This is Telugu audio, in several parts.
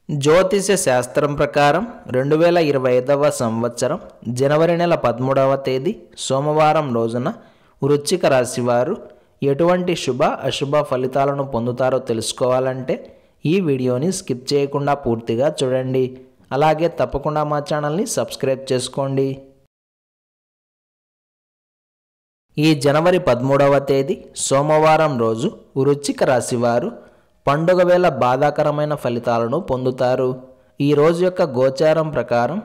జ్యోతిష శాస్త్రం ప్రకారం 2025వ సంవత్సరం జనవరి నెల 13వ తేదీ సోమవారం రోజున వృశ్చిక రాశి వారు ఎటువంటి శుభ అశుభ ఫలితాలను పొందుతారో తెలుసుకోవాలంటే ఈ వీడియోని స్కిప్ చేయకుండా పూర్తిగా చూడండి. అలాగే తప్పకుండా మా ఛానల్ని సబ్స్క్రైబ్ చేసుకోండి. ఈ జనవరి 13వ తేదీ సోమవారం రోజు వృశ్చిక రాశి వారు పండుగ వేళ బాధాకరమైన ఫలితాలను పొందుతారు. ఈ రోజు యొక్క గోచారం ప్రకారం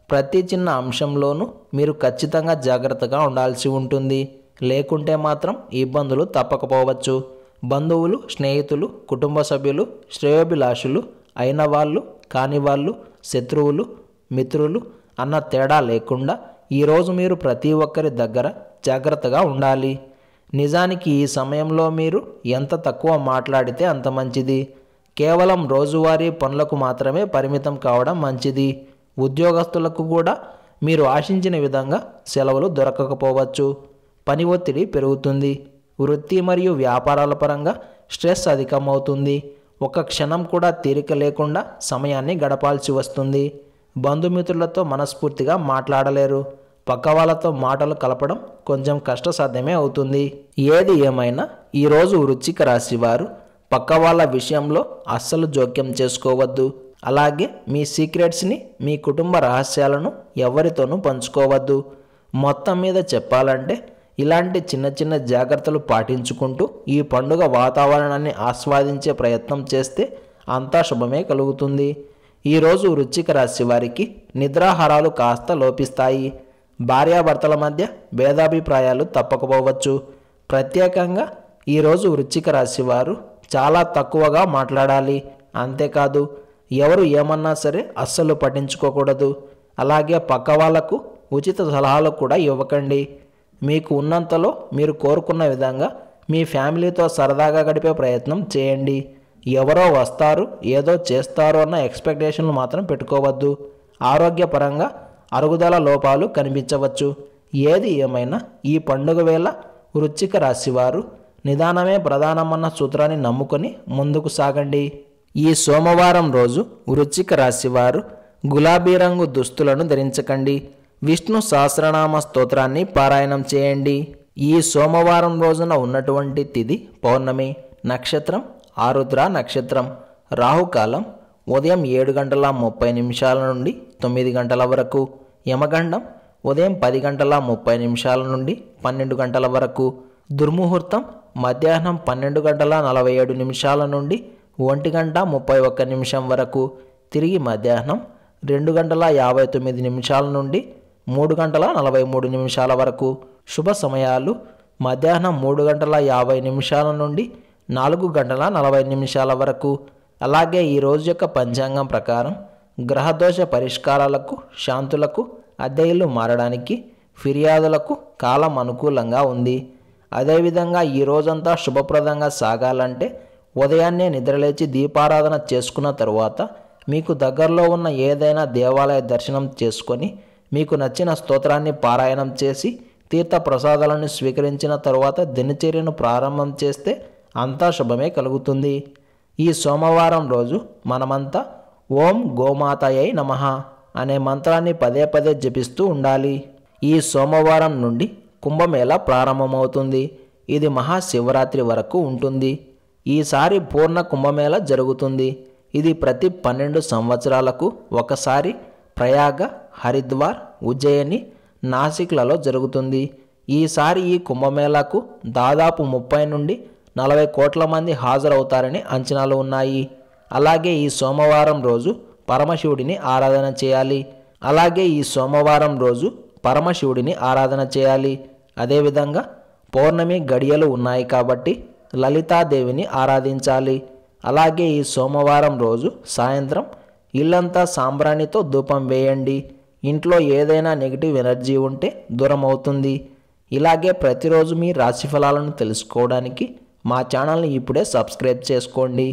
ప్రతి చిన్న అంశంలోనూ మీరు ఖచ్చితంగా జాగ్రత్తగా ఉండాల్సి ఉంటుంది. లేకుంటే మాత్రం ఇబ్బందులు తప్పకపోవచ్చు. బంధువులు, స్నేహితులు, కుటుంబ సభ్యులు, శ్రేయోభిలాషులు అయిన వాళ్ళు, కాని వాళ్ళు, శత్రువులు, మిత్రులు అన్న తేడా లేకుండా ఈరోజు మీరు ప్రతి ఒక్కరి దగ్గర జాగ్రత్తగా ఉండాలి. నిజానికి ఈ సమయంలో మీరు ఎంత తక్కువ మాట్లాడితే అంత మంచిది. కేవలం రోజువారీ పనులకు మాత్రమే పరిమితం కావడం మంచిది. ఉద్యోగస్తులకు కూడా మీరు ఆశించిన విధంగా సెలవులు దొరకకపోవచ్చు. పని ఒత్తిడి పెరుగుతుంది. వృత్తి మరియు వ్యాపారాల పరంగా స్ట్రెస్ అధికమవుతుంది. ఒక క్షణం కూడా తీరిక లేకుండా సమయాన్ని గడపాల్సి వస్తుంది. బంధుమిత్రులతో మనస్ఫూర్తిగా మాట్లాడలేరు. పక్క వాళ్ళతో మాటలు కలపడం కొంచెం కష్టసాధ్యమే అవుతుంది. ఏది ఏమైనా ఈరోజు వృశ్చిక రాశి వారు పక్క వాళ్ళ విషయంలో అస్సలు జోక్యం చేసుకోవద్దు. అలాగే మీ సీక్రెట్స్ని, మీ కుటుంబ రహస్యాలను ఎవరితోనూ పంచుకోవద్దు. మొత్తం మీద చెప్పాలంటే ఇలాంటి చిన్న చిన్న జాగ్రత్తలు పాటించుకుంటూ ఈ పండుగ వాతావరణాన్ని ఆస్వాదించే ప్రయత్నం చేస్తే అంతా శుభమే కలుగుతుంది. ఈరోజు వృశ్చిక రాశి వారికి నిద్రాహారాలు కాస్త లోపిస్తాయి. భార్యాభర్తల మధ్య భేదాభిప్రాయాలు తప్పకపోవచ్చు. ప్రత్యేకంగా ఈరోజు వృశ్చిక రాశి వారు చాలా తక్కువగా మాట్లాడాలి. అంతేకాదు, ఎవరు ఏమన్నా సరే అస్సలు పట్టించుకోకూడదు. అలాగే పక్క వాళ్లకు ఉచిత సలహాలు కూడా ఇవ్వకండి. మీకు ఉన్నంతలో మీరు కోరుకున్న విధంగా మీ ఫ్యామిలీతో సరదాగా గడిపే ప్రయత్నం చేయండి. ఎవరో వస్తారు, ఏదో చేస్తారు అన్న ఎక్స్పెక్టేషన్లు మాత్రం పెట్టుకోవద్దు. ఆరోగ్యపరంగా అరుగుదల లోపాలు కనిపించవచ్చు. ఏది ఏమైనా ఈ పండుగ వేళ వృశ్చిక రాశి వారు నిదానమే ప్రధానమన్న సూత్రాన్ని నమ్ముకొని ముందుకు సాగండి. ఈ సోమవారం రోజు వృశ్చిక రాశి వారు గులాబీ రంగు దుస్తులను ధరించకండి. విష్ణు సహస్రనామ స్తోత్రాన్ని పారాయణం చేయండి. ఈ సోమవారం రోజున ఉన్నటువంటి తిథి పౌర్ణమి. నక్షత్రం ఆరుద్ర నక్షత్రం. రాహుకాలం ఉదయం 7:30 నుండి 9 వరకు. యమగండం ఉదయం 10:30 నుండి 12 వరకు. దుర్ముహూర్తం మధ్యాహ్నం 12:47 నుండి 1:31 వరకు. తిరిగి మధ్యాహ్నం 2:59 నుండి 3:43 వరకు. శుభ సమయాలు మధ్యాహ్నం 3:50 నుండి 4:40 వరకు. అలాగే ఈ రోజు యొక్క పంచాంగం ప్రకారం గ్రహదోష పరిష్కారాలకు, శాంతులకు, అద్దె ఇల్లు మారడానికి, ఫిర్యాదులకు కాలం అనుకూలంగా ఉంది. అదేవిధంగా ఈ రోజంతా శుభప్రదంగా సాగాలంటే ఉదయాన్నే నిద్రలేచి దీపారాధన చేసుకున్న తరువాత మీకు దగ్గరలో ఉన్న ఏదైనా దేవాలయ దర్శనం చేసుకొని మీకు నచ్చిన స్తోత్రాన్ని పారాయణం చేసి తీర్థ ప్రసాదాలను స్వీకరించిన తరువాత దినచర్యను ప్రారంభం చేస్తే అంతా శుభమే కలుగుతుంది. ఈ సోమవారం రోజు మనమంతా ఓం గోమాతయై నమః అనే మంత్రాన్ని పదే పదే జపిస్తూ ఉండాలి. ఈ సోమవారం నుండి కుంభమేళ ప్రారంభమవుతుంది. ఇది మహాశివరాత్రి వరకు ఉంటుంది. ఈసారి పూర్ణ కుంభమేళ జరుగుతుంది. ఇది ప్రతి 12 సంవత్సరాలకు ఒకసారి ప్రయాగ, హరిద్వార్, ఉజ్జయిని, నాసిక్లలో జరుగుతుంది. ఈసారి ఈ కుంభమేళాకు దాదాపు 30 నుండి 40 కోట్ల మంది హాజరవుతారని అంచనాలు ఉన్నాయి. అలాగే ఈ సోమవారం రోజు పరమశివుడిని ఆరాధన చేయాలి. అదేవిధంగా పౌర్ణమి గడియలు ఉన్నాయి కాబట్టి లలితాదేవిని ఆరాధించాలి. అలాగే ఈ సోమవారం రోజు సాయంత్రం ఇల్లంతా సాంబ్రాణితో ధూపం వేయండి. ఇంట్లో ఏదైనా నెగిటివ్ ఎనర్జీ ఉంటే దూరం అవుతుంది. ఇలాగే ప్రతిరోజు మీ రాశిఫలాలను తెలుసుకోవడానికి మా ఛానల్ని ఇప్పుడే సబ్స్క్రైబ్ చేసుకోండి.